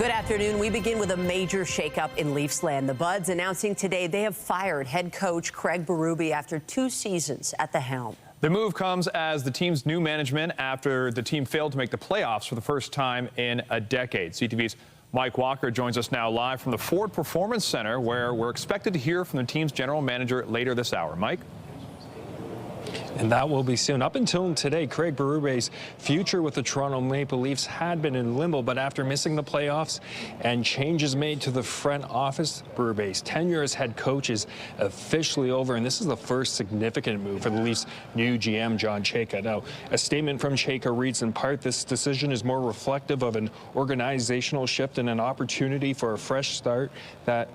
Good afternoon. We begin with a major shakeup in Leafs land. The Buds announcing today they have fired head coach Craig Berube after 2 seasons at the helm. The move comes as the team's new management after the team failed to make the playoffs for the first time in a decade. CTV's Mike Walker joins us now live from the Ford Performance Center, where we're expected to hear from the team's general manager later this hour. Mike? And that will be soon. Up until today, Craig Berube's future with the Toronto Maple Leafs had been in limbo, but after missing the playoffs and changes made to the front office, Berube's tenure as head coach is officially over, and this is the first significant move for the Leafs' new GM, John Chayka. Now, a statement from Chayka reads in part, this decision is more reflective of an organizational shift and an opportunity for a fresh start that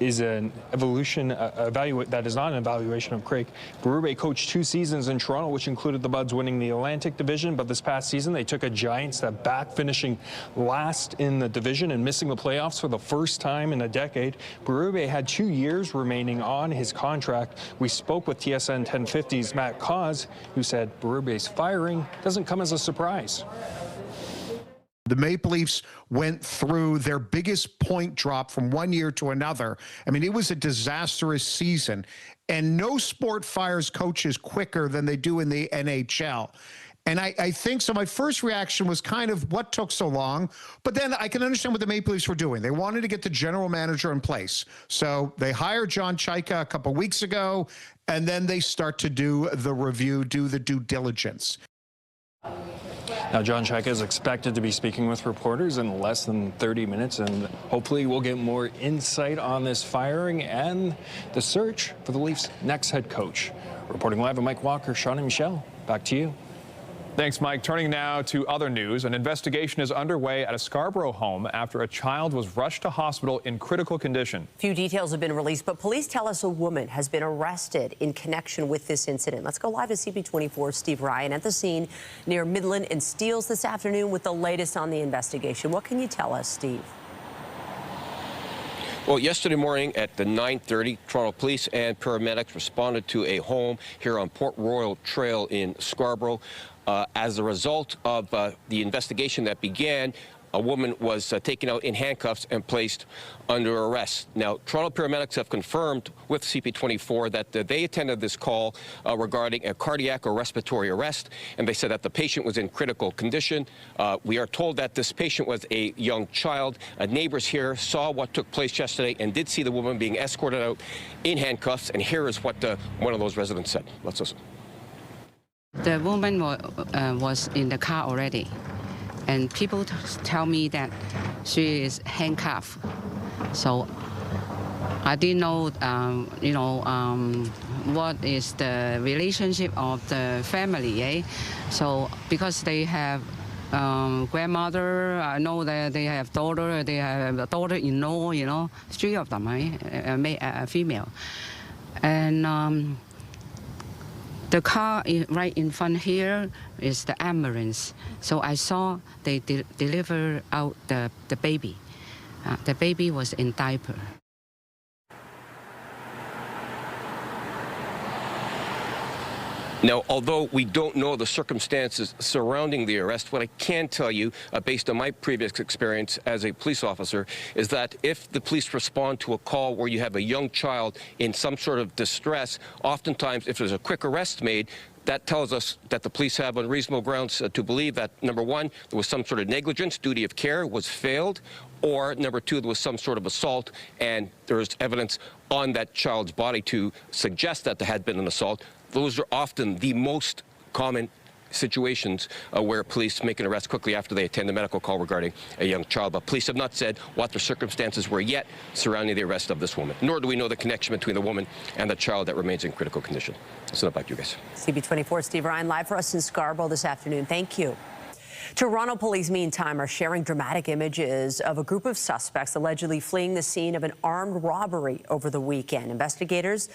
is an evolution, that is not an evaluation of Craig. Berube coached 2 seasons in Toronto, which included the Buds winning the Atlantic Division, but this past season they took a giant step back, finishing last in the division and missing the playoffs for the first time in a decade. Berube had 2 years remaining on his contract. We spoke with TSN 1050's Matt Cause, who said Berube's firing doesn't come as a surprise. The Maple Leafs went through their biggest point drop from one year to another. I mean, it was a disastrous season, and no sport fires coaches quicker than they do in the NHL. And I think so. My first reaction was kind of what took so long, but then I can understand what the Maple Leafs were doing. They wanted to get the general manager in place. So they hired John Chayka a couple weeks ago, and then they start to do the review, do the due diligence. Now, John Chayka is expected to be speaking with reporters in less than 30 minutes, and hopefully we'll get more insight on this firing and the search for the Leafs' next head coach. Reporting live with Mike Walker, Sean and Michelle, back to you. Thanks, Mike. Turning now to other news. An investigation is underway at a Scarborough home after a child was rushed to hospital in critical condition. Few details have been released, but police tell us a woman has been arrested in connection with this incident. Let's go live to CP24's Steve Ryan at the scene near Midland and Steeles this afternoon with the latest on the investigation. What can you tell us, Steve? Well, yesterday morning at the 9:30, Toronto police and paramedics responded to a home here on Port Royal Trail in Scarborough. As a result of the investigation that began, a woman was taken out in handcuffs and placed under arrest. Now, Toronto paramedics have confirmed with CP24 that they attended this call regarding a cardiac or respiratory arrest, and they said that the patient was in critical condition. We are told that this patient was a young child. Neighbors here saw what took place yesterday and did see the woman being escorted out in handcuffs, and here is what one of those residents said. Let's listen. The woman was in the car already, and people tell me that she is handcuffed. So I didn't know, what is the relationship of the family, eh? So because they have grandmother, I know that they have daughter, they have a daughter-in-law, 3 of them, female. And the car right in front here is the ambulance. So I saw they deliver out the baby. The baby was in diaper. Now, although we don't know the circumstances surrounding the arrest, what I can tell you, based on my previous experience as a police officer, is that if the police respond to a call where you have a young child in some sort of distress, oftentimes if there's a quick arrest made, that tells us that the police have unreasonable grounds to believe that, number one, there was some sort of negligence, duty of care was failed, or number 2, there was some sort of assault, and there is evidence on that child's body to suggest that there had been an assault. Those are often the most common situations where police make an arrest quickly after they attend a medical call regarding a young child. But police have not said what the circumstances were yet surrounding the arrest of this woman, nor do we know the connection between the woman and the child that remains in critical condition. So back to you guys. CP24 Steve Ryan live for us in Scarborough this afternoon. Thank you. Toronto police, meantime, are sharing dramatic images of a group of suspects allegedly fleeing the scene of an armed robbery over the weekend. Investigators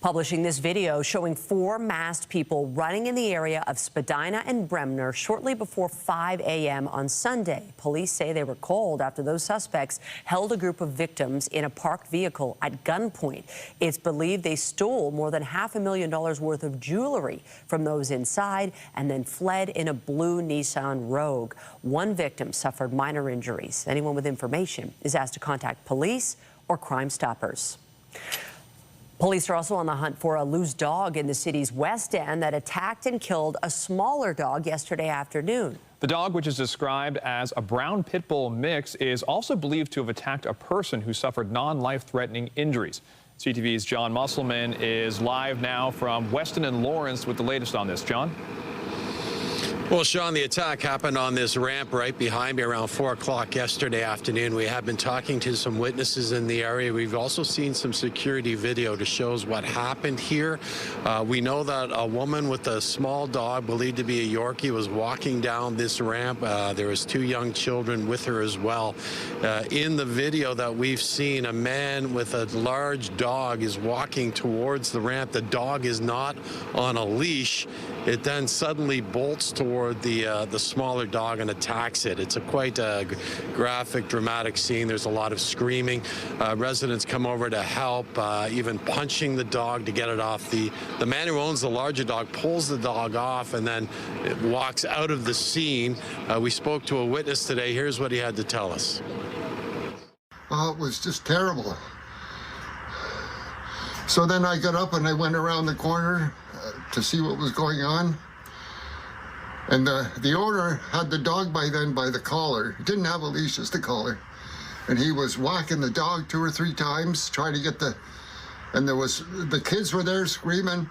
publishing this video showing 4 masked people running in the area of Spadina and Bremner shortly before 5 a.m. on Sunday. Police say they were called after those suspects held a group of victims in a parked vehicle at gunpoint. It's believed they stole more than $500,000 worth of jewelry from those inside and then fled in a blue Nissan Rogue. One victim suffered minor injuries. Anyone with information is asked to contact police or Crime Stoppers. Police are also on the hunt for a loose dog in the city's West End that attacked and killed a smaller dog yesterday afternoon. The dog, which is described as a brown pit bull mix, is also believed to have attacked a person who suffered non-life-threatening injuries. CTV's John Musselman is live now from Weston and Lawrence with the latest on this. John? Well, Sean, the attack happened on this ramp right behind me around 4 o'clock yesterday afternoon. We have been talking to some witnesses in the area. We've also seen some security video to show us what happened here. We know that a woman with a small dog, believed to be a Yorkie, was walking down this ramp. There was 2 young children with her as well. In the video that we've seen, a man with a large dog is walking towards the ramp. The dog is not on a leash. It then suddenly bolts toward the smaller dog and attacks it. It's quite a graphic, dramatic scene. There's a lot of screaming. Residents come over to help, even punching the dog to get it off. The man who owns the larger dog pulls the dog off and then it walks out of the scene. We spoke to a witness today. Here's what he had to tell us. Oh, it was just terrible. So then I got up and I went around the corner to see what was going on. And the owner had the dog by then by the collar. He didn't have a leash, just the collar. And he was whacking the dog 2 or 3 times, trying to get and the kids were there screaming.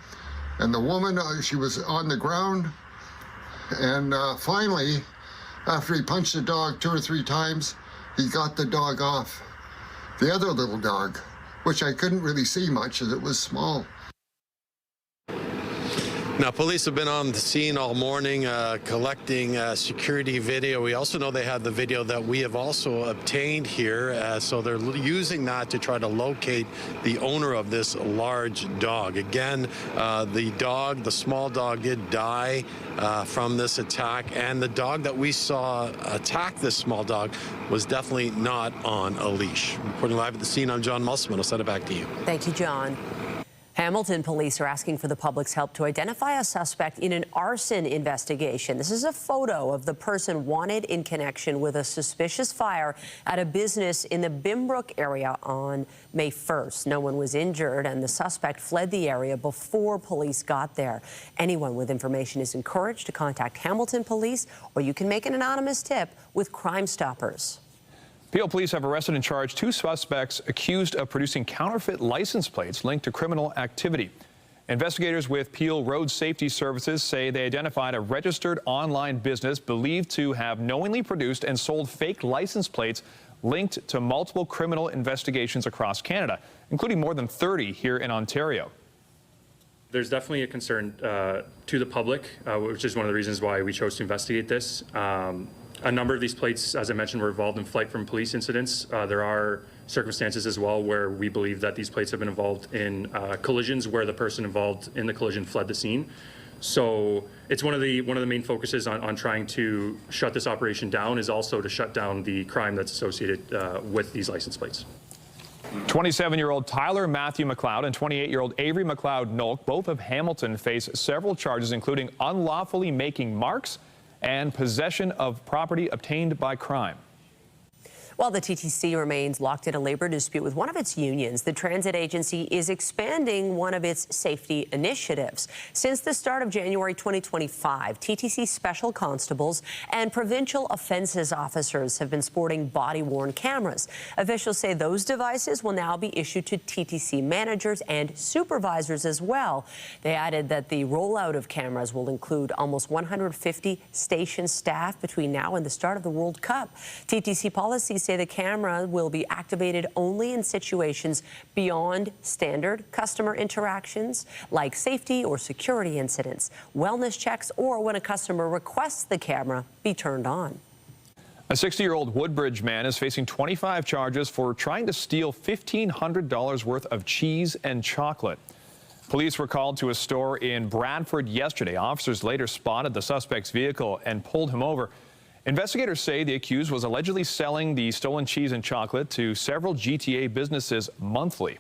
And the woman, she was on the ground. And finally, after he punched the dog 2 or 3 times, he got the dog off. The other little dog, which I couldn't really see much as it was small. Now, police have been on the scene all morning collecting security video. We also know they have the video that we have also obtained here. So they're using that to try to locate the owner of this large dog. Again, the small dog did die from this attack. And the dog that we saw attack this small dog was definitely not on a leash. Reporting live at the scene, I'm John Musselman. I'll send it back to you. Thank you, John. Hamilton police are asking for the public's help to identify a suspect in an arson investigation. This is a photo of the person wanted in connection with a suspicious fire at a business in the Bimbrook area on May 1st. No one was injured, and the suspect fled the area before police got there. Anyone with information is encouraged to contact Hamilton police, or you can make an anonymous tip with Crime Stoppers. Peel police have arrested and charged 2 suspects accused of producing counterfeit license plates linked to criminal activity. Investigators with Peel Road Safety Services say they identified a registered online business believed to have knowingly produced and sold fake license plates linked to multiple criminal investigations across Canada, including more than 30 here in Ontario. There's definitely a concern to the public, which is one of the reasons why we chose to investigate this. A number of these plates, as I mentioned, were involved in flight from police incidents. There are circumstances as well where we believe that these plates have been involved in collisions where the person involved in the collision fled the scene. So it's one of the main focuses on trying to shut this operation down is also to shut down the crime that's associated with these license plates. 27-year-old Tyler Matthew McLeod and 28-year-old Avery McLeod-Nolk, both of Hamilton, face several charges, including unlawfully making marks and possession of property obtained by crime. While the TTC remains locked in a labor dispute with one of its unions, the transit agency is expanding one of its safety initiatives. Since the start of January 2025, TTC special constables and provincial offences officers have been sporting body-worn cameras. Officials say those devices will now be issued to TTC managers and supervisors as well. They added that the rollout of cameras will include almost 150 station staff between now and the start of the World Cup. TTC policies say the camera will be activated only in situations beyond standard customer interactions, like safety or security incidents, wellness checks, or when a customer requests the camera be turned on. A 60-year-old Woodbridge man is facing 25 charges for trying to steal $1,500 worth of cheese and chocolate. Police were called to a store in Bradford yesterday. Officers later spotted the suspect's vehicle and pulled him over. Investigators say the accused was allegedly selling the stolen cheese and chocolate to several GTA businesses monthly.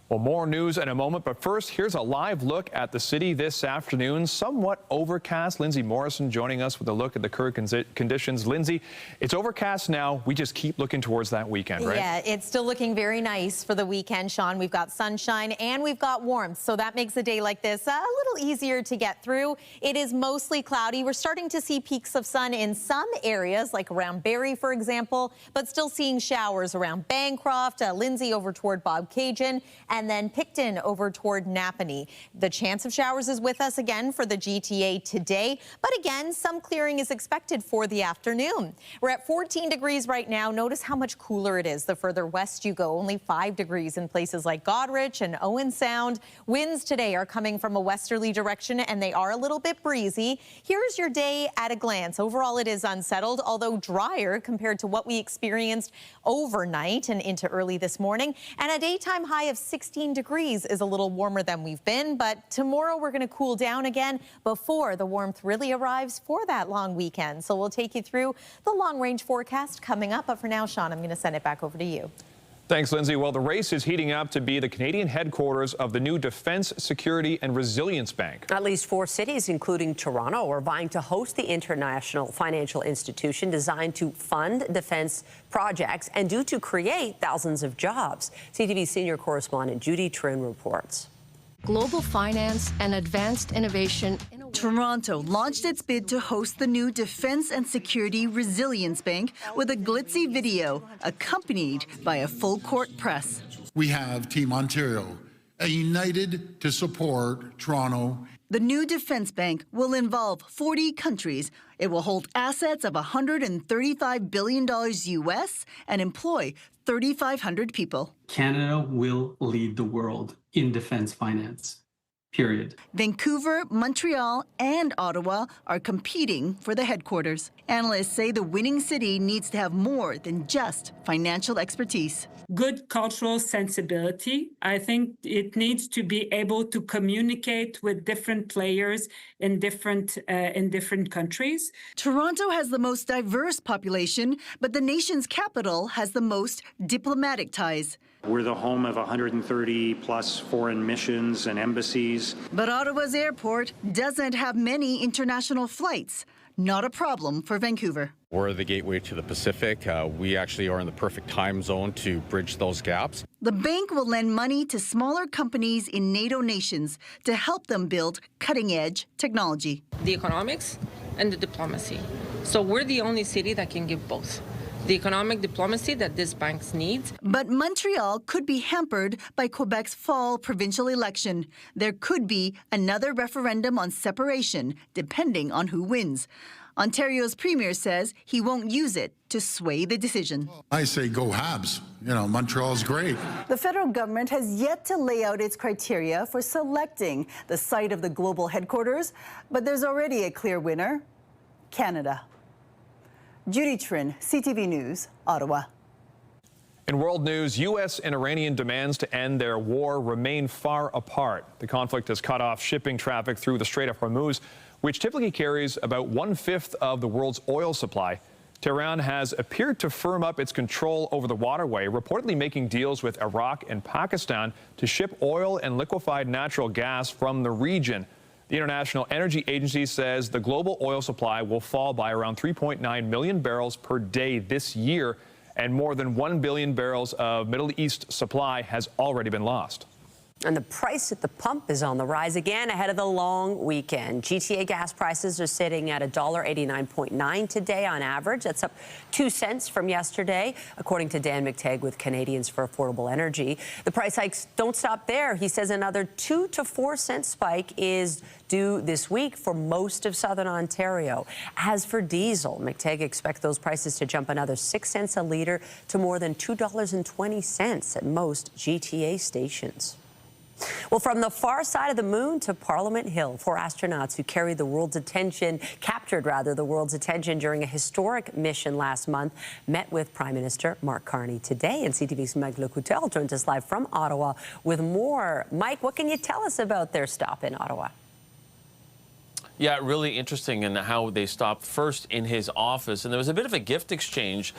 Well, more news in a moment, but first, here's a live look at the city this afternoon. Somewhat overcast. Lindsay Morrison joining us with a look at the current conditions. Lindsay, it's overcast now. We just keep looking towards that weekend, right? Yeah, it's still looking very nice for the weekend, Sean. We've got sunshine and we've got warmth, so that makes a day like this a little easier to get through. It is mostly cloudy. We're starting to see peaks of sun in some areas, like around Barrie, for example, but still seeing showers around Bancroft, Lindsay over toward Bob Cajun, and then Picton over toward Napanee. The chance of showers is with us again for the GTA today, but again, some clearing is expected for the afternoon. We're at 14 degrees right now. Notice how much cooler it is the further west you go. Only 5 degrees in places like Goderich and Owen Sound. Winds today are coming from a westerly direction and they are a little bit breezy. Here's your day at a glance. Overall, it is unsettled, although drier compared to what we experienced overnight and into early this morning. And a daytime high of 16 degrees is a little warmer than we've been, but tomorrow we're going to cool down again before the warmth really arrives for that long weekend. So we'll take you through the long-range forecast coming up. But for now, Sean, I'm going to send it back over to you. Thanks, Lindsay. Well, the race is heating up to be the Canadian headquarters of the new Defence, Security and Resilience Bank. At least 4 cities, including Toronto, are vying to host the international financial institution designed to fund defense projects and due to create thousands of jobs. CTV senior correspondent Judy Trin reports. Global finance and advanced innovation. Toronto launched its bid to host the new Defence and Security Resilience Bank with a glitzy video accompanied by a full-court press. We have Team Ontario, united to support Toronto. The new defense bank will involve 40 countries. It will hold assets of $135 billion US and employ 3,500 people. Canada will lead the world in defense finance. Period. Vancouver, Montreal, and Ottawa are competing for the headquarters. Analysts say the winning city needs to have more than just financial expertise. Good cultural sensibility. I think it needs to be able to communicate with different players in different countries. Toronto has the most diverse population, but the nation's capital has the most diplomatic ties. We're the home of 130 plus foreign missions and embassies. But Ottawa's airport doesn't have many international flights. Not a problem for Vancouver. We're the gateway to the Pacific. We actually are in the perfect time zone to bridge those gaps. The bank will lend money to smaller companies in NATO nations to help them build cutting-edge technology. The economics and the diplomacy. So we're the only city that can give both. The economic diplomacy that this bank needs. But Montreal could be hampered by Quebec's fall provincial election. There could be another referendum on separation, depending on who wins. Ontario's premier says he won't use it to sway the decision. I say go Habs. You know, Montreal's great. The federal government has yet to lay out its criteria for selecting the site of the global headquarters, but there's already a clear winner: Canada. Judy Trin, CTV News, Ottawa. In world news, U.S. and Iranian demands to end their war remain far apart. The conflict has cut off shipping traffic through the Strait of Hormuz, which typically carries about 1/5 of the world's oil supply. Tehran has appeared to firm up its control over the waterway, reportedly making deals with Iraq and Pakistan to ship oil and liquefied natural gas from the region. The International Energy Agency says the global oil supply will fall by around 3.9 million barrels per day this year, and more than 1 billion barrels of Middle East supply has already been lost. And the price at the pump is on the rise again ahead of the long weekend. GTA gas prices are sitting at $1.89.9 today on average. That's up 2 cents from yesterday, according to Dan McTagg with Canadians for Affordable Energy. The price hikes don't stop there. He says another 2 to 4 cent spike is due this week for most of southern Ontario. As for diesel, McTagg expects those prices to jump another 6 cents a litre to more than $2.20 at most GTA stations. Well, from the far side of the moon to Parliament Hill, 4 astronauts who captured the world's attention during a historic mission last month met with Prime Minister Mark Carney today. And CTV's Mike Lecoutel joins us live from Ottawa with more. Mike, what can you tell us about their stop in Ottawa? Yeah, really interesting in how they stopped first in his office. And there was a bit of a gift exchange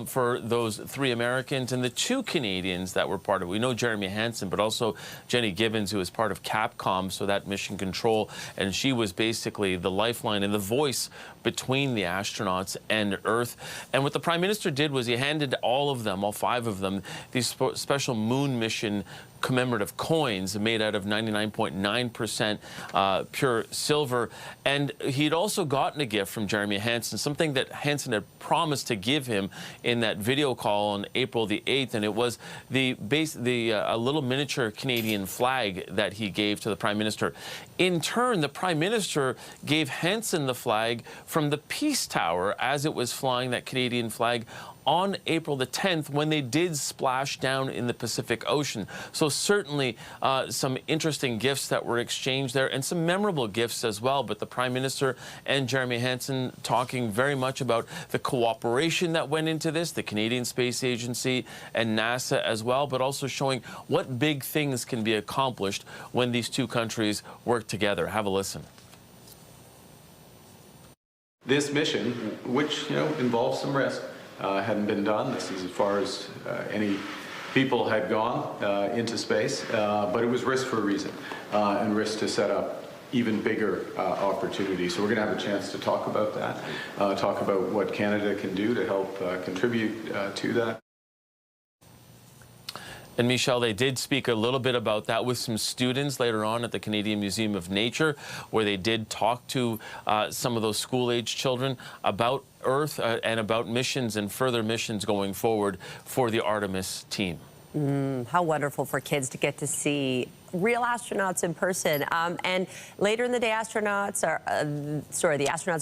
for those 3 Americans and the 2 Canadians that were part of it. We know Jeremy Hansen, but also Jenny Gibbons, who was part of Capcom, so that mission control. And she was basically the lifeline and the voice between the astronauts and Earth. And what the Prime Minister did was he handed all of them, all 5 of them, these special moon mission commemorative coins made out of 99.9% pure silver. And he'd also gotten a gift from Jeremy Hansen, something that Hansen had promised to give him in that video call on April the 8th. And it was a little miniature Canadian flag that he gave to the Prime Minister. In turn, the Prime Minister gave Hansen the flag from the Peace Tower as it was flying that Canadian flag on April the 10th when they did splash down in the Pacific Ocean. So certainly some interesting gifts that were exchanged there and some memorable gifts as well. But the Prime Minister and Jeremy Hansen talking very much about the cooperation that went into this, the Canadian Space Agency and NASA as well, but also showing what big things can be accomplished when these 2 countries work together. Have a listen. This mission, which involves some risk, hadn't been done. This is as far as any people had gone into space, but it was risk for a reason, and risk to set up even bigger opportunities. So we're going to have a chance to talk about that, talk about what Canada can do to help contribute to that. And Michelle, they did speak a little bit about that with some students later on at the Canadian Museum of Nature, where they did talk to some of those school-age children about Earth and about missions and further missions going forward for the Artemis team. How wonderful for kids to get to see real astronauts in person. And later in the day, the astronauts are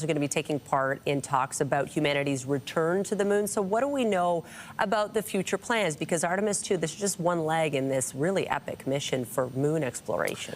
going to be taking part in talks about humanity's return to the moon. So what do we know about the future plans? Because Artemis II, this is just one leg in this really epic mission for moon exploration.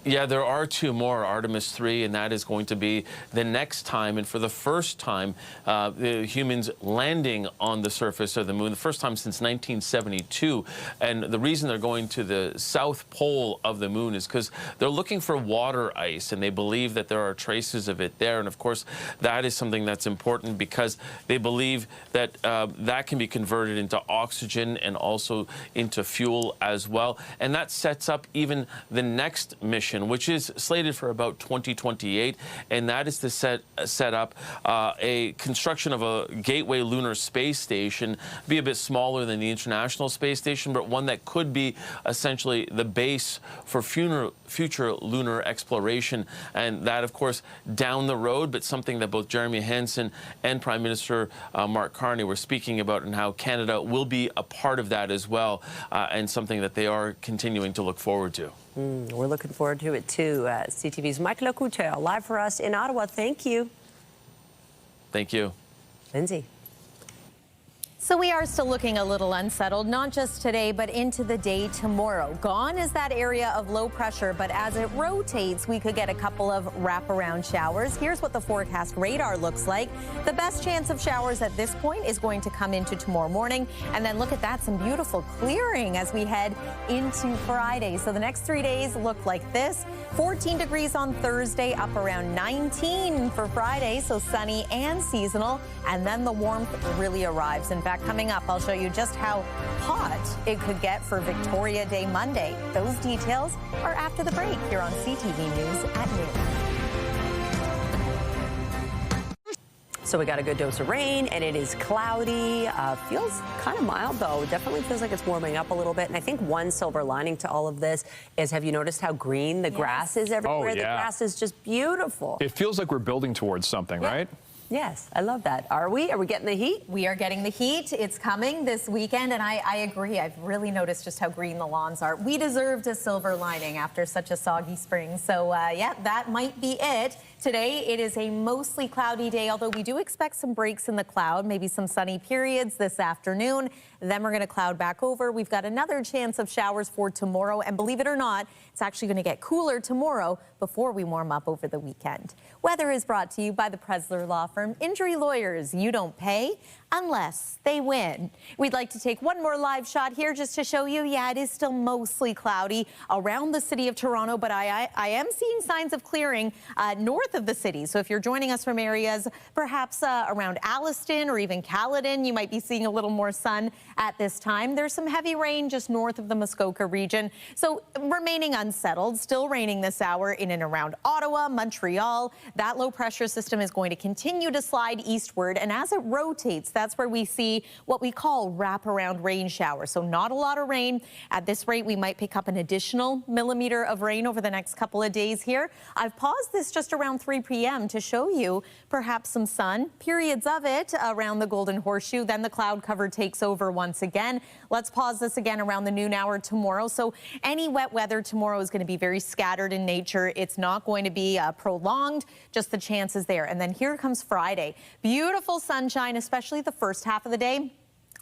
Yeah, there are 2 more, Artemis III, and that is going to be the next time, and for the first time, the humans landing on the surface of the moon, the first time since 1972. And the reason they're going to the south pole of the moon is because they're looking for water ice, and they believe that there are traces of it there. And of course, that is something that's important because they believe that that can be converted into oxygen and also into fuel as well. And that sets up even the next mission, which is slated for about 2028, and that is to set up a construction of a gateway lunar space station, be a bit smaller than the International Space Station, but one that could be essentially the base for future lunar exploration. And that, of course, down the road, but something that both Jeremy Hansen and Prime Minister Mark Carney were speaking about, and how Canada will be a part of that as well, and something that they are continuing to look forward to. We're looking forward to it, too. CTV's Mike Lecoutel, live for us in Ottawa. Thank you. Thank you. Lindsay. So we are still looking a little unsettled, not just today, but into the day tomorrow. Gone is that area of low pressure, but as it rotates, we could get a couple of wraparound showers. Here's what the forecast radar looks like. The best chance of showers at this point is going to come into tomorrow morning. And then look at that, some beautiful clearing as we head into Friday. So the next 3 days look like this. 14 degrees on Thursday, up around 19 for Friday, so sunny and seasonal. And then the warmth really arrives. In fact, coming up, I'll show you just how hot it could get for Victoria Day Monday. Those details are after the break here on CTV News at noon. So we got a good dose of rain, and it is cloudy. Feels kind of mild, though. Definitely feels like it's warming up a little bit. And I think one silver lining to all of this is, have you noticed how green the grass is everywhere? Oh, yeah. The grass is just beautiful. It feels like we're building towards something, right? Yes, I love that. Are we? Are we getting the heat? We are getting the heat. It's coming this weekend, and I agree. I've really noticed just how green the lawns are. We deserved a silver lining after such a soggy spring. So, yeah, that might be it. Today, it is a mostly cloudy day, although we do expect some breaks in the cloud, maybe some sunny periods this afternoon. Then we're going to cloud back over. We've got another chance of showers for tomorrow, and believe it or not, it's actually going to get cooler tomorrow before we warm up over the weekend. Weather is brought to you by the Presler Law Firm. Injury lawyers, you don't pay unless they win. We'd like to take one more live shot here just to show you, yeah, it is still mostly cloudy around the city of Toronto, but I am seeing signs of clearing north of the city. So if you're joining us from areas perhaps around Alliston or even Caledon, you might be seeing a little more sun at this time. There's some heavy rain just north of the Muskoka region. So remaining unsettled, still raining this hour in and around Ottawa, Montreal. That low pressure system is going to continue to slide eastward, and as it rotates, that's where we see what we call wraparound rain showers. So not a lot of rain. At this rate, we might pick up an additional millimeter of rain over the next couple of days here. I've paused this just around 3 p.m. to show you perhaps some sun, periods of it around the Golden Horseshoe. Then the cloud cover takes over once again. Let's pause this again around the noon hour tomorrow. So any wet weather tomorrow is going to be very scattered in nature. It's not going to be prolonged, just the chances there. And then here comes Friday. Beautiful sunshine, especially the first half of the day.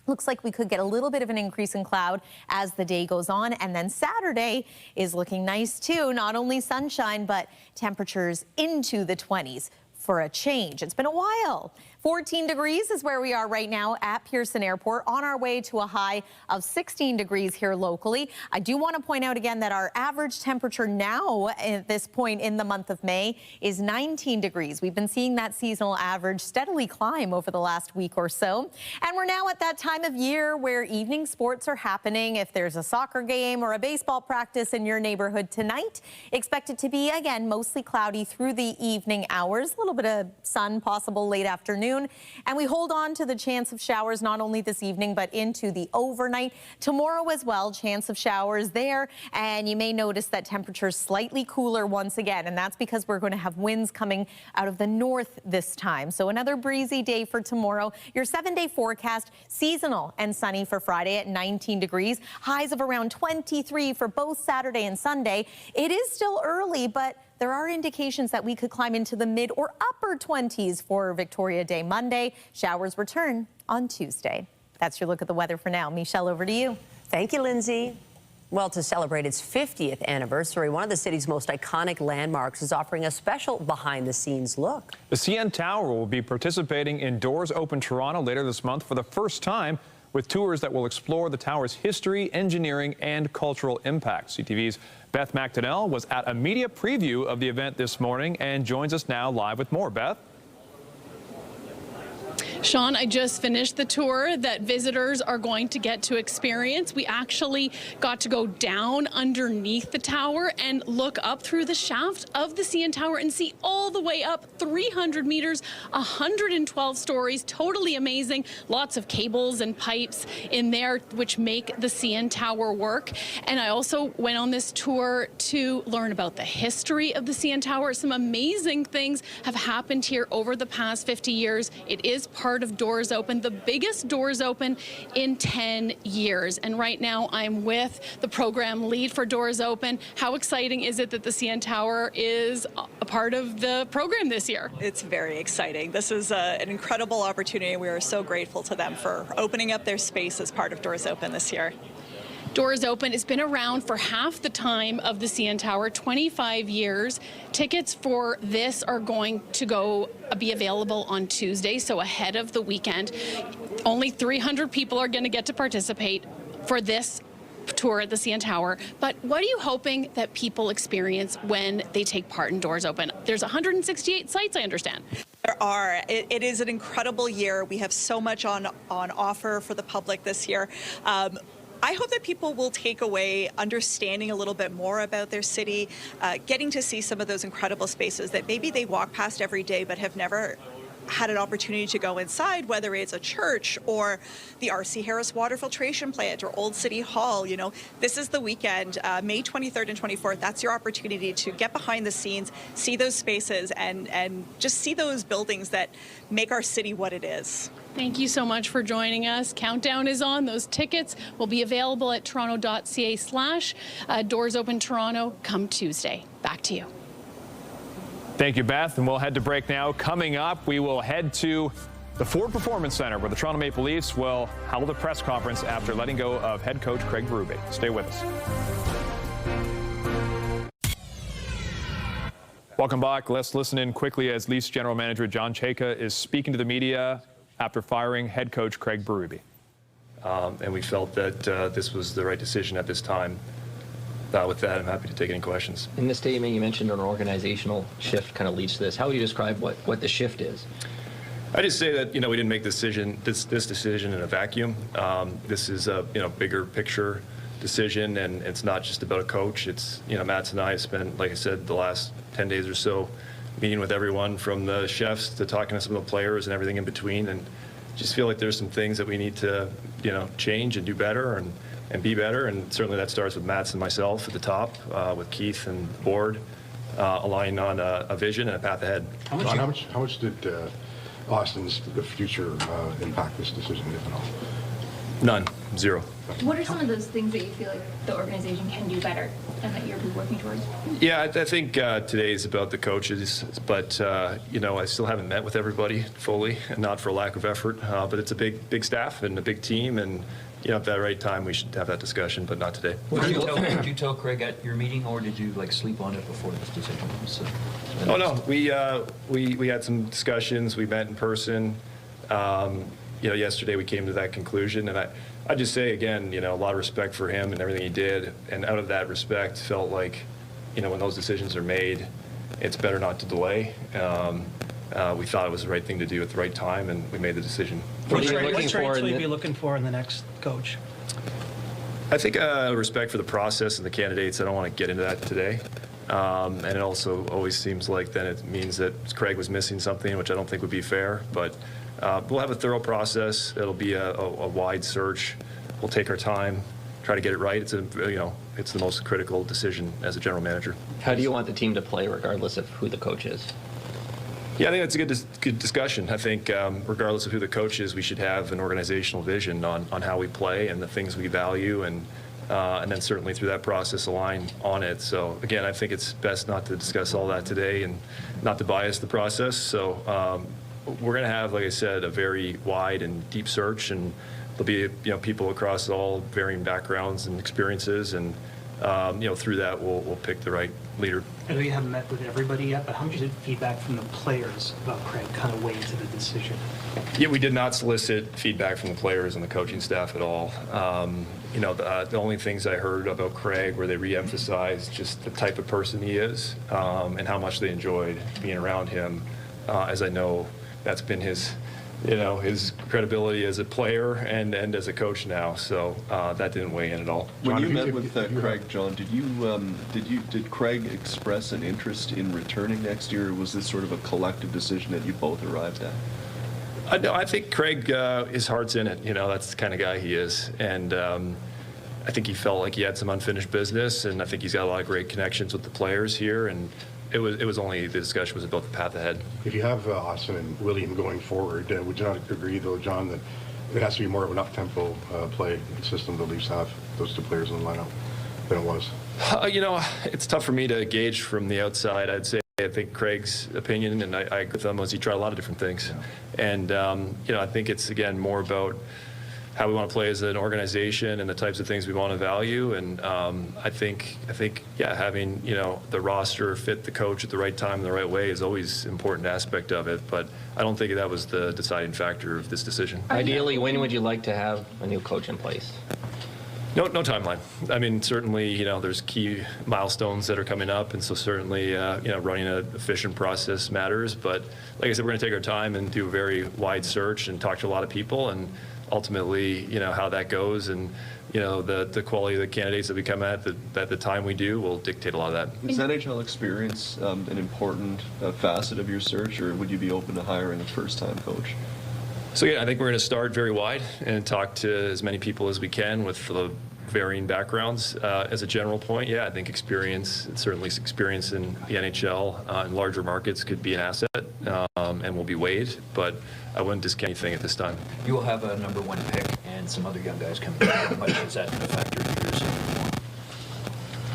Looks like we could get a little bit of an increase in cloud as the day goes on. And then Saturday is looking nice too. Not only sunshine, but temperatures into the 20s for a change. It's been a while. 14 degrees is where we are right now at Pearson Airport, on our way to a high of 16 degrees here locally. I do want to point out again that our average temperature now at this point in the month of May is 19 degrees. We've been seeing that seasonal average steadily climb over the last week or so. And we're now at that time of year where evening sports are happening. If there's a soccer game or a baseball practice in your neighborhood tonight, expect it to be, again, mostly cloudy through the evening hours. A little bit of sun possible late afternoon. And we hold on to the chance of showers not only this evening, but into the overnight. Tomorrow as well, chance of showers there. And you may notice that temperatures slightly cooler once again. And that's because we're going to have winds coming out of the north this time. So another breezy day for tomorrow. Your 7-day forecast, seasonal and sunny for Friday at 19 degrees. Highs of around 23 for both Saturday and Sunday. It is still early, but there are indications that we could climb into the mid or upper 20s for Victoria Day Monday. Showers return on Tuesday. That's your look at the weather for now. Michelle, over to you. Thank you, Lindsay. Well, to celebrate its 50th anniversary, one of the city's most iconic landmarks is offering a special behind-the-scenes look. The CN Tower will be participating in Doors Open Toronto later this month for the first time, with tours that will explore the tower's history, engineering, and cultural impact. CTV's Beth Macdonell was at a media preview of the event this morning and joins us now live with more. Beth? Sean, I just finished the tour that visitors are going to get to experience. We actually got to go down underneath the tower and look up through the shaft of the CN Tower and see all the way up 300 meters, 112 stories. Totally amazing. Lots of cables and pipes in there which make the CN Tower work. And I also went on this tour to learn about the history of the CN Tower. Some amazing things have happened here over the past 50 years. It is part of Doors Open, the biggest Doors Open in 10 years. And right now I'm with the program lead for Doors Open. How exciting is it that the CN Tower is a part of the program this year? It's very exciting. This is an incredible opportunity. We are so grateful to them for opening up their space as part of Doors Open this year. Doors Open has been around for half the time of the CN Tower, 25 years. Tickets for this are going to be available on Tuesday, so ahead of the weekend. Only 300 people are going to get to participate for this tour at the CN Tower. But what are you hoping that people experience when they take part in Doors Open? There's 168 sites, I understand. There are. It is an incredible year. We have so much on offer for the public this year. I hope that people will take away understanding a little bit more about their city, getting to see some of those incredible spaces that maybe they walk past every day but have never had an opportunity to go inside, whether it's a church or the R.C. Harris water filtration plant or Old City Hall, you know, this is the weekend, May 23rd and 24th. That's your opportunity to get behind the scenes, see those spaces, and just see those buildings that make our city what it is. Thank you so much for joining us. Countdown is on. Those tickets will be available at toronto.ca/ Doors Open Toronto come Tuesday. Back to you. Thank you, Beth. And we'll head to break now. Coming up, we will head to the Ford Performance Center, where the Toronto Maple Leafs will hold a press conference after letting go of head coach Craig Berube. Stay with us. Welcome back. Let's listen in quickly as Leafs General Manager John Chayka is speaking to the media after firing head coach Craig Berube. And we felt that this was the right decision at this time. With that, I'm happy to take any questions. In the statement, you mentioned an organizational shift kind of leads to this. How would you describe what the shift is? I just say that, we didn't make this decision in a vacuum. This is a bigger picture decision, and it's not just about a coach. It's Matt and I have spent, like I said, the last 10 days or so meeting with everyone from the chefs to talking to some of the players and everything in between, and just feel like there's some things that we need to change and do better and be better, and certainly that starts with Matt and myself at the top, with Keith and the board, aligning on a vision and a path ahead. John, how much did Austin's the future impact this decision, if at all? None. Zero. What are some of those things that you feel like the organization can do better and that you're working towards? Yeah, I think today is about the coaches, but I still haven't met with everybody fully, and not for lack of effort. But it's a big staff and a big team, and at that right time we should have that discussion, but not today. Did you tell Craig at your meeting, or did you sleep on it before this decision was? Oh no, we had some discussions. We met in person. Yesterday we came to that conclusion, and I just say again, a lot of respect for him and everything he did, and out of that respect, felt like, when those decisions are made, it's better not to delay. We thought it was the right thing to do at the right time, and we made the decision. What traits will you be looking for in the next coach? I think respect for the process and the candidates. I don't want to get into that today. And it also always seems like then it means that Craig was missing something, which I don't think would be fair. But we'll have a thorough process. It'll be a wide search. We'll take our time, try to get it right. It's it's the most critical decision as a general manager. How do you want the team to play, regardless of who the coach is? Yeah, I think that's a good discussion. I think regardless of who the coach is, we should have an organizational vision on how we play and the things we value, and then certainly through that process align on it. So again, I think it's best not to discuss all that today and not to bias the process. So we're going to have, like I said, a very wide and deep search, and there'll be people across all varying backgrounds and experiences, and through that we'll pick the right leader. I know you haven't met with everybody yet, but how much did feedback from the players about Craig kind of weigh into the decision? Yeah, we did not solicit feedback from the players and the coaching staff at all. The only things I heard about Craig were they re-emphasized just the type of person he is, and how much they enjoyed being around him, as I know that's been his credibility as a player and as a coach now. So that didn't weigh in at all. When you met with Craig, John, did Craig express an interest in returning next year, or was this sort of a collective decision that you both arrived at? No, I think Craig, his heart's in it. That's the kind of guy he is, and I think he felt like he had some unfinished business, and I think he's got a lot of great connections with the players here, and it was only the discussion was about the path ahead. If you have Austin and William going forward, would you not agree, though, John, that it has to be more of an up-tempo play system the Leafs have, those two players in the lineup, than it was? It's tough for me to gauge from the outside. I'd say I think Craig's opinion, and I agree with him, was he tried a lot of different things. Yeah. And, I think it's, again, more about how we want to play as an organization and the types of things we want to value. And I think, having, the roster fit the coach at the right time in the right way is always an important aspect of it. But I don't think that was the deciding factor of this decision. Ideally, when would you like to have a new coach in place? No timeline. I mean, certainly, there's key milestones that are coming up, and so certainly, running an efficient process matters. But like I said, we're going to take our time and do a very wide search and talk to a lot of people, and ultimately, how that goes and, the quality of the candidates that we come at the time we do will dictate a lot of that. Is NHL experience an important facet of your search, or would you be open to hiring a first-time coach? So yeah, I think we're going to start very wide and talk to as many people as we can with the varying backgrounds. As a general point, yeah, I think certainly experience in the NHL in larger markets could be an asset and will be weighed, but I wouldn't discount anything at this time. You will have a #1 pick and some other young guys coming back. How much is that going to factor into your decision?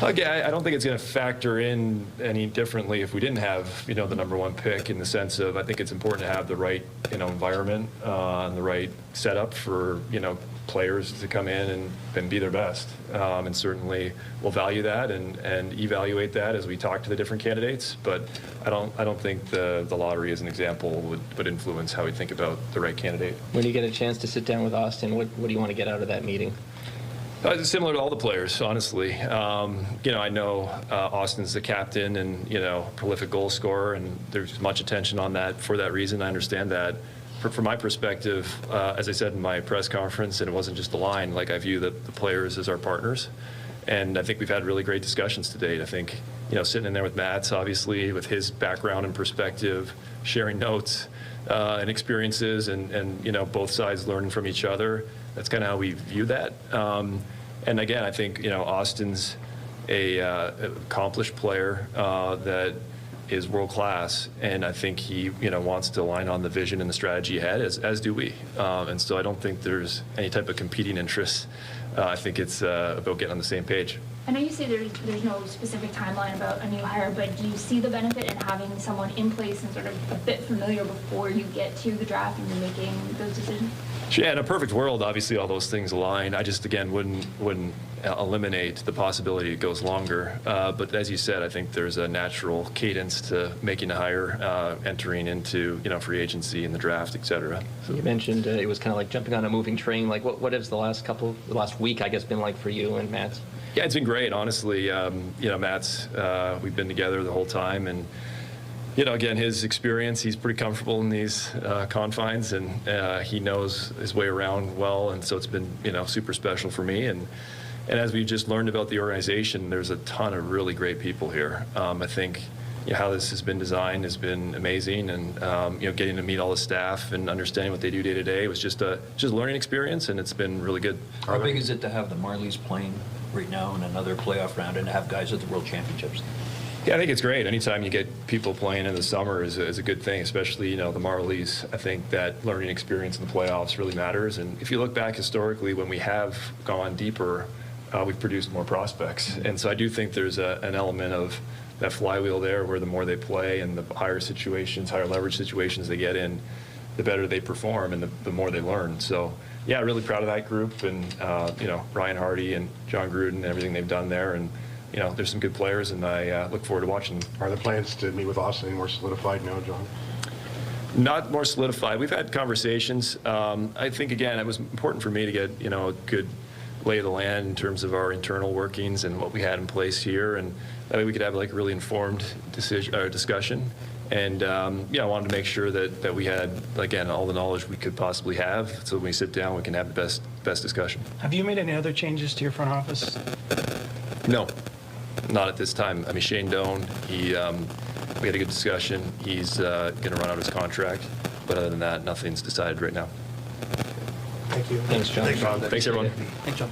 Again, I don't think it's going to factor in any differently if we didn't have, the #1 pick, in the sense of I think it's important to have the right, environment and the right setup for, players to come in and be their best. And certainly we'll value that and evaluate that as we talk to the different candidates. But I don't think the lottery, as an example, would influence how we think about the right candidate. When you get a chance to sit down with Austin, what do you want to get out of that meeting? Similar to all the players, honestly. I know Austin's the captain and, prolific goal scorer, and there's much attention on that for that reason. I understand that. From my perspective, as I said in my press conference, and it wasn't just the line, like I view the players as our partners. And I think we've had really great discussions to date. I think, sitting in there with Matt's, obviously, with his background and perspective, sharing notes and experiences and both sides learning from each other. That's kind of how we view that. And again, I think, Austin's a accomplished player that is world class, and I think he, wants to align on the vision and the strategy ahead, as do we. And so I don't think there's any type of competing interests. I think it's about getting on the same page. I know you say there's no specific timeline about a new hire, but do you see the benefit in having someone in place and sort of a bit familiar before you get to the draft and you're making those decisions? Yeah, in a perfect world, obviously all those things align. I just, again, wouldn't eliminate the possibility it goes longer. But as you said, I think there's a natural cadence to making a hire, entering into, free agency and the draft, et cetera. So you mentioned it was kind of like jumping on a moving train. Like what has the last week, I guess, been like for you and Matt? Yeah, it's been great, honestly. Matt's, we've been together the whole time, and again, his experience, he's pretty comfortable in these confines, and he knows his way around well, and so it's been, super special for me. And as we just learned about the organization, there's a ton of really great people here. I think how this has been designed has been amazing, and getting to meet all the staff and understanding what they do day to day was just a learning experience, and it's been really good. How big is it to have the Marlies playing right now in another playoff round and to have guys at the World Championships? Yeah, I think it's great. Anytime you get people playing in the summer is a good thing, especially, the Marlies. I think that learning experience in the playoffs really matters. And if you look back historically, when we have gone deeper, we've produced more prospects. And so I do think there's an element of that flywheel there where the more they play and the higher leverage situations they get in, the better they perform and the more they learn. So, yeah, really proud of that group and, Ryan Hardy and John Gruden and everything they've done there. And there's some good players, and I look forward to watching them. Are the plans to meet with Austin any more solidified now, John? Not more solidified. We've had conversations. I think, again, it was important for me to get, a good lay of the land in terms of our internal workings and what we had in place here, and that way we could have a really informed discussion. And, I wanted to make sure that we had, again, all the knowledge we could possibly have, so when we sit down, we can have the best discussion. Have you made any other changes to your front office? No. Not at this time. I mean, Shane Doan, we had a good discussion. He's going to run out his contract. But other than that, nothing's decided right now. Thank you. Thanks, John. Thanks, Ron. Thanks, everyone. Thanks, John.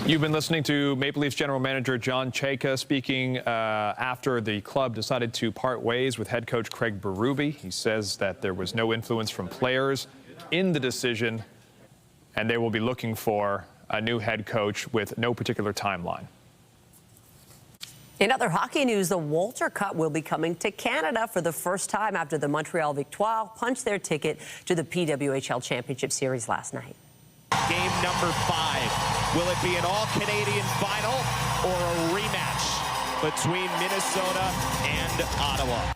You've been listening to Maple Leafs general manager John Chayka speaking after the club decided to part ways with head coach Craig Berube. He says that there was no influence from players in the decision, and they will be looking for a new head coach with no particular timeline. In other hockey news, the Walter Cup will be coming to Canada for the first time after the Montreal Victoire punched their ticket to the PWHL Championship Series last night. Game number 5. Will it be an all-Canadian final or a rematch between Minnesota and Ottawa?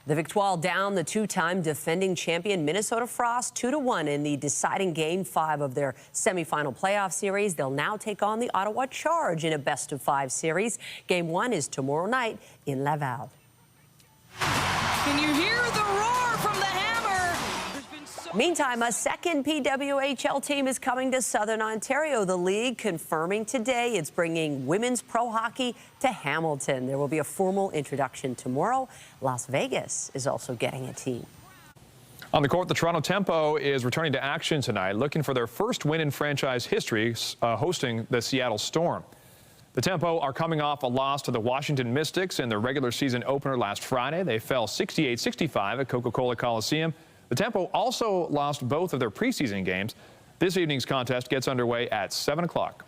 The Victoire down the two-time defending champion Minnesota Frost 2-1 in the deciding Game 5 of their semifinal playoff series. They'll now take on the Ottawa Charge in a best-of-5 series. Game 1 is tomorrow night in Laval. Can you hear the roar from the hammer? There's been Meantime, a second PWHL team is coming to Southern Ontario. The league confirming today it's bringing women's pro hockey to Hamilton. There will be a formal introduction tomorrow. Las Vegas is also getting a team. On the court, the Toronto Tempo is returning to action tonight, looking for their first win in franchise history, hosting the Seattle Storm. The Tempo are coming off a loss to the Washington Mystics in their regular season opener last Friday. They fell 68-65 at Coca-Cola Coliseum. The Tempo also lost both of their preseason games. This evening's contest gets underway at 7 o'clock.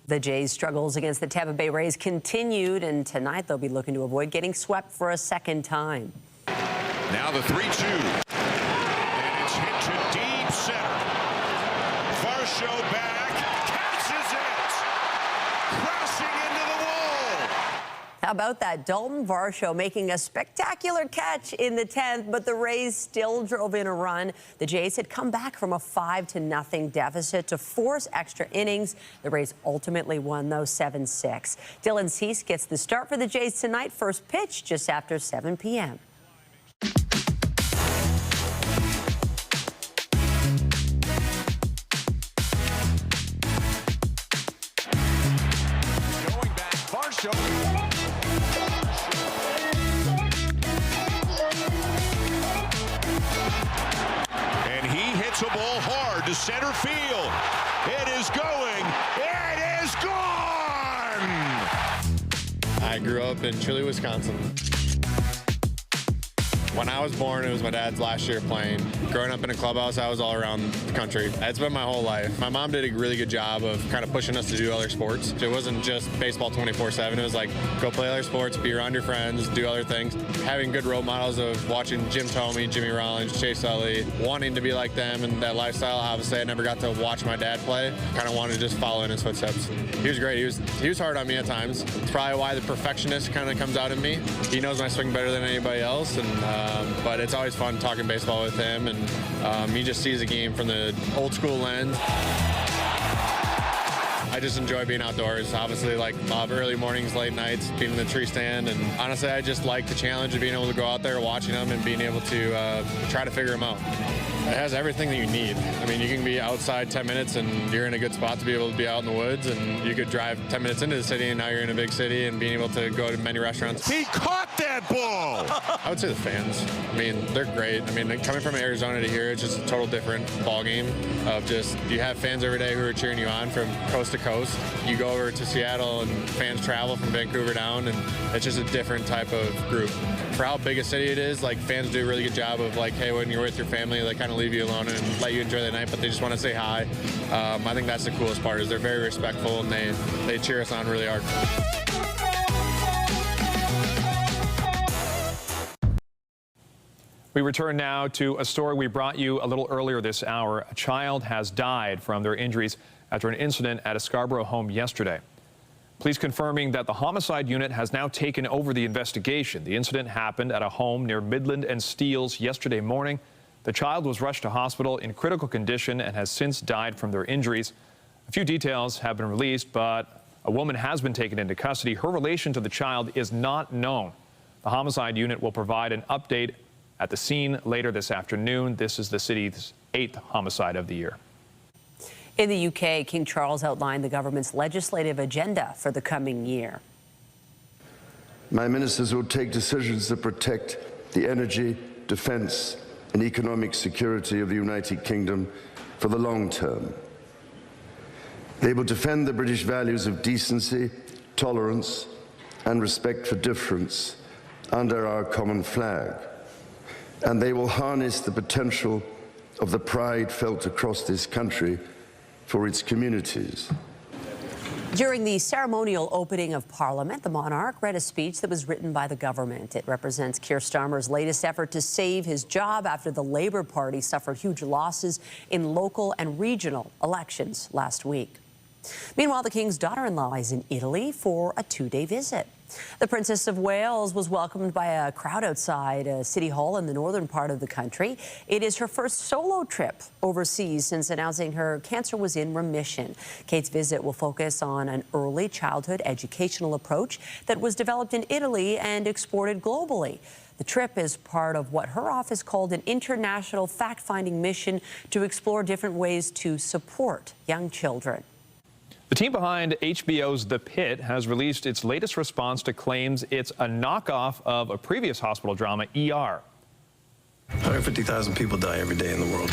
The Jays' struggles against the Tampa Bay Rays continued, and tonight they'll be looking to avoid getting swept for a second time. Now the 3-2. And it's hit to deep center. Varsho back, catches it! Crashing into the wall! How about that? Dalton Varsho making a spectacular catch in the 10th, but the Rays still drove in a run. The Jays had come back from a 5-0 deficit to force extra innings. The Rays ultimately won, though, 7-6. Dylan Cease gets the start for the Jays tonight. First pitch just after 7 p.m. Going back, Varsho. And he hits a ball hard to center field. It is going. It is gone! I grew up in Chile, Wisconsin. When I was born, it was my dad's last year playing. Growing up in a clubhouse, I was all around the country. It's been my whole life. My mom did a really good job of kind of pushing us to do other sports. It wasn't just baseball 24/7. It was like, go play other sports, be around your friends, do other things. Having good role models of watching Jim Thome, Jimmy Rollins, Chase Utley, wanting to be like them and that lifestyle. Obviously, I never got to watch my dad play. Kind of wanted to just follow in his footsteps. He was great. He was hard on me at times. It's probably why the perfectionist kind of comes out in me. He knows my swing better than anybody else, but it's always fun talking baseball with him, and he just sees the game from the old school lens. I just enjoy being outdoors. Obviously, like early mornings, late nights, being in the tree stand, and honestly, I just like the challenge of being able to go out there, watching them, and being able to try to figure them out. It has everything that you need. I mean, you can be outside 10 minutes and you're in a good spot to be able to be out in the woods, and you could drive 10 minutes into the city and now you're in a big city and being able to go to many restaurants. He caught that ball! I would say the fans. I mean, they're great. I mean, coming from Arizona to here, it's just a total different ball game of just, you have fans every day who are cheering you on from coast to coast. You go over to Seattle and fans travel from Vancouver down, and it's just a different type of group. For how big a city it is, like, fans do a really good job of, like, hey, when you're with your family, they kind of leave you alone and let you enjoy the night, but they just want to say hi. I think that's the coolest part, is they're very respectful and they cheer us on really hard. We return now to a story we brought you a little earlier this hour. A child has died from their injuries after an incident at a Scarborough home yesterday. Police confirming that the homicide unit has now taken over the investigation. The incident happened at a home near Midland and Steeles yesterday morning. The child was rushed to hospital in critical condition and has since died from their injuries. A few details have been released, but a woman has been taken into custody. Her relation to the child is not known. The homicide unit will provide an update at the scene later this afternoon. This is the city's 8th homicide of the year. In the UK, King Charles outlined the government's legislative agenda for the coming year. My ministers will take decisions that protect the energy, defence and economic security of the United Kingdom for the long term. They will defend the British values of decency, tolerance and respect for difference under our common flag. And they will harness the potential of the pride felt across this country for its communities. During the ceremonial opening of Parliament, the monarch read a speech that was written by the government. It represents Keir Starmer's latest effort to save his job after the Labour Party suffered huge losses in local and regional elections last week. Meanwhile, the King's daughter-in-law is in Italy for a 2-day visit. The Princess of Wales was welcomed by a crowd outside City Hall in the northern part of the country. It is her first solo trip overseas since announcing her cancer was in remission. Kate's visit will focus on an early childhood educational approach that was developed in Italy and exported globally. The trip is part of what her office called an international fact-finding mission to explore different ways to support young children. The team behind HBO's The Pit has released its latest response to claims it's a knockoff of a previous hospital drama, ER. 150,000 people die every day in the world.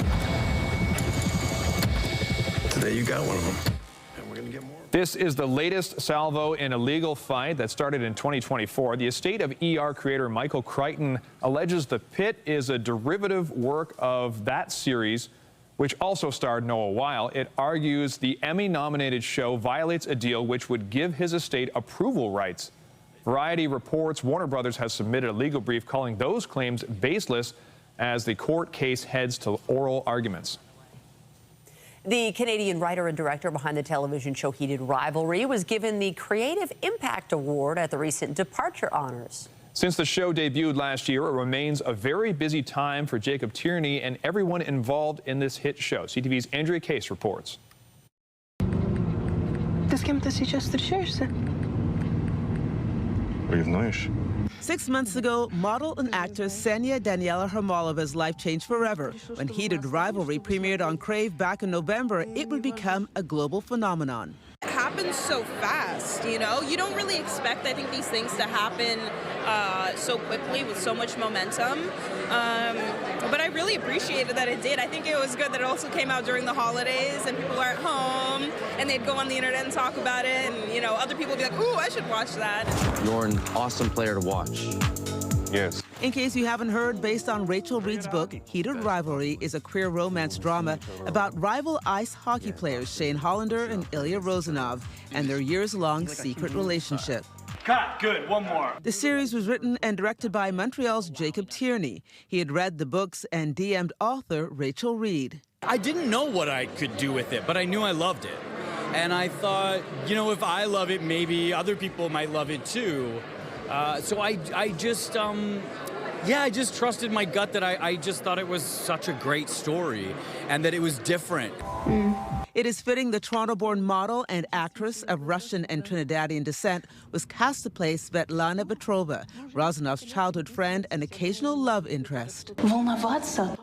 Today you got one of them, and we're going to get more. This is the latest salvo in a legal fight that started in 2024. The estate of ER creator Michael Crichton alleges The Pit is a derivative work of that series, which also starred Noah Weil. It argues the Emmy-nominated show violates a deal which would give his estate approval rights. Variety reports Warner Brothers has submitted a legal brief calling those claims baseless as the court case heads to oral arguments. The Canadian writer and director behind the television show Heated Rivalry was given the Creative Impact Award at the recent Departure Honors. Since the show debuted last year, it remains a very busy time for Jacob Tierney and everyone involved in this hit show. CTV's Andrea Case reports. Det ska inte se just the church. We've nice. 6 months ago, model and actress Ksenia Daniela Hermalova's life changed forever. When Heated Rivalry premiered on Crave back in November, it would become a global phenomenon. It happens so fast, you know? You don't really expect, I think, these things to happen so quickly with so much momentum. But I really appreciated that it did. I think it was good that it also came out during the holidays and people were at home and they'd go on the internet and talk about it and, you know, other people would be like, ooh, I should watch that. You're an awesome player to watch. Yes. In case you haven't heard, based on Rachel Reed's book, Heated Rivalry is a queer romance drama about rival ice hockey players Shane Hollander and Ilya Rozanov and their years-long secret relationship. Cut. Good. One more. The series was written and directed by Montreal's Jacob Tierney. He had read the books and DM'd author Rachel Reed. I didn't know what I could do with it, but I knew I loved it. And I thought, you know, if I love it, maybe other people might love it too. So I just trusted my gut that I just thought it was such a great story and that it was different. It is fitting the Toronto-born model and actress of Russian and Trinidadian descent was cast to play Svetlana Petrova, Rozanov's childhood friend and occasional love interest.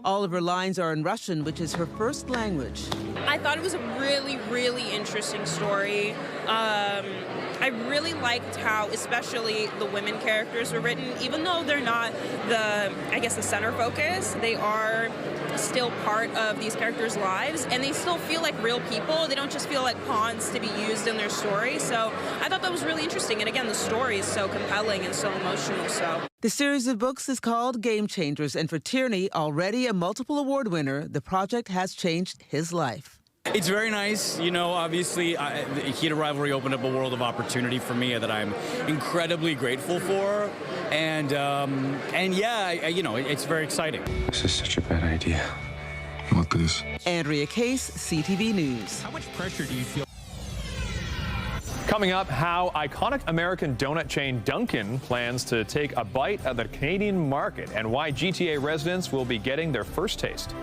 All of her lines are in Russian, which is her first language. I thought it was a really, really interesting story. I really liked how, especially the women characters were written, even though they're not the center focus, they are still part of these characters' lives, and they still feel like real people. They don't just feel like pawns to be used in their story. So I thought that was really interesting. And again, the story is so compelling and so emotional. So the series of books is called Game Changers, and for Tierney, already a multiple award winner, the project has changed his life. It's very nice. You know, obviously, Heated Rivalry opened up a world of opportunity for me that I'm incredibly grateful for. And yeah, you know, it's very exciting. This is such a bad idea. Look at this. Andrea Case, CTV News. How much pressure do you feel? Coming up, how iconic American donut chain Dunkin plans to take a bite of the Canadian market and why GTA residents will be getting their first taste.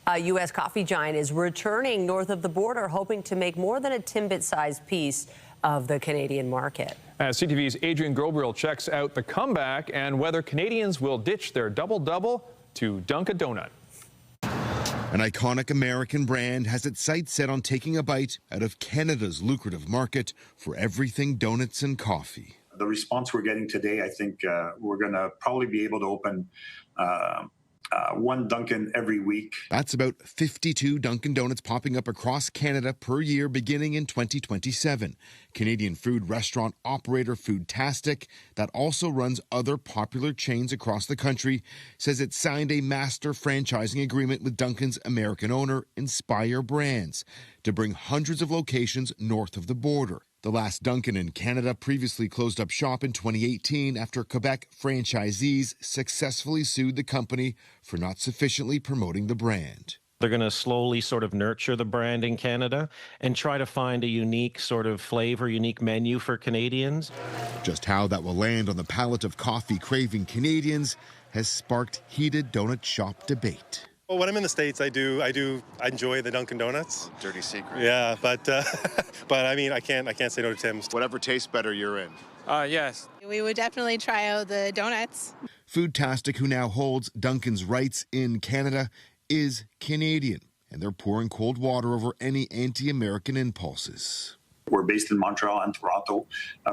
A U.S. coffee giant is returning north of the border, hoping to make more than a Timbit-sized piece of the Canadian market. As CTV's Adrian Grobriel checks out the comeback and whether Canadians will ditch their double-double to Dunkin' Donut. An iconic American brand has its sights set on taking a bite out of Canada's lucrative market for everything donuts and coffee. The response we're getting today, I think we're going to probably be able to open one Dunkin' every week. That's about 52 Dunkin' Donuts popping up across Canada per year beginning in 2027. Canadian food restaurant operator Foodtastic, that also runs other popular chains across the country, says it signed a master franchising agreement with Dunkin's American owner Inspire Brands to bring hundreds of locations north of the border. The last Dunkin' in Canada previously closed up shop in 2018 after Quebec franchisees successfully sued the company for not sufficiently promoting the brand. They're going to slowly sort of nurture the brand in Canada and try to find a unique sort of flavor, unique menu for Canadians. Just how that will land on the palate of coffee-craving Canadians has sparked heated donut shop debate. Well, when I'm in the States, I enjoy the Dunkin' Donuts. Dirty secret. Yeah, but I mean, I can't say no to Tim's. Whatever tastes better, you're in. Yes. We would definitely try out the donuts. Foodtastic, who now holds Dunkin's rights in Canada, is Canadian, and they're pouring cold water over any anti-American impulses. We're based in Montreal and Toronto.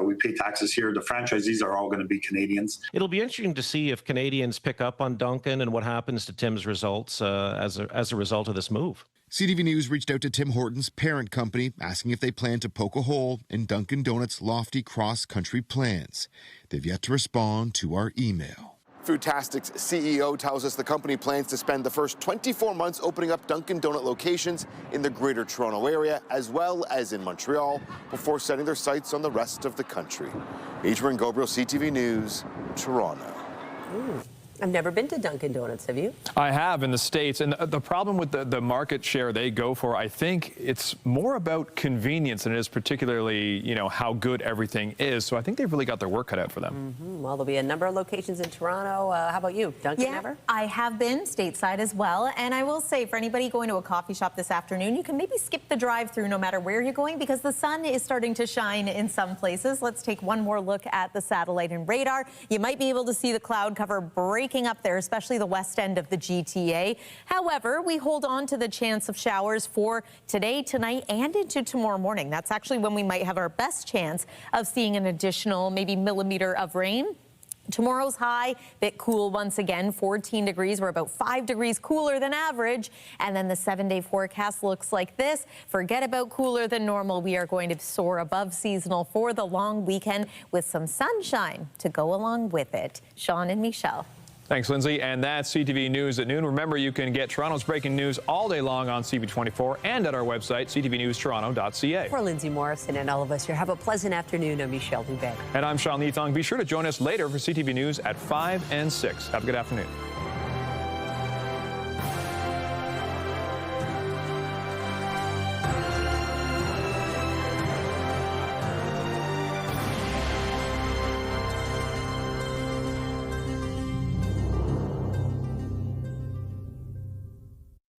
We pay taxes here. The franchisees are all going to be Canadians. It'll be interesting to see if Canadians pick up on Dunkin' and what happens to Tim's results as a result of this move. CTV News reached out to Tim Hortons' parent company, asking if they plan to poke a hole in Dunkin' Donuts' lofty cross-country plans. They've yet to respond to our email. Foodtastic's CEO tells us the company plans to spend the first 24 months opening up Dunkin' Donut locations in the Greater Toronto Area, as well as in Montreal, before setting their sights on the rest of the country. Adrian Gabriel, CTV News, Toronto. I've never been to Dunkin' Donuts, have you? I have in the States, and the problem with the market share they go for, I think it's more about convenience than it is particularly, how good everything is. So I think they've really got their work cut out for them. Well, there'll be a number of locations in Toronto. How about you, Dunkin' ever? I have been stateside as well, and I will say for anybody going to a coffee shop this afternoon, you can maybe skip the drive-through no matter where you're going because the sun is starting to shine in some places. Let's take one more look at the satellite and radar. You might be able to see the cloud cover breaking up there, especially the west end of the GTA. However, we hold on to the chance of showers for today, tonight, and into tomorrow morning. That's actually when we might have our best chance of seeing an additional maybe millimeter of rain. Tomorrow's high, bit cool once again, 14 degrees. We're about 5 degrees cooler than average. And then the 7-day forecast looks like this. Forget about cooler than normal. We are going to soar above seasonal for the long weekend with some sunshine to go along with it. Sean and Michelle. Thanks, Lindsay. And that's CTV News at noon. Remember, you can get Toronto's breaking news all day long on CB24 and at our website, ctvnewstoronto.ca. For Lindsay Morrison and all of us here, have a pleasant afternoon. I'm Michelle Dubé. And I'm Sean Leithong. Be sure to join us later for CTV News at 5 and 6. Have a good afternoon.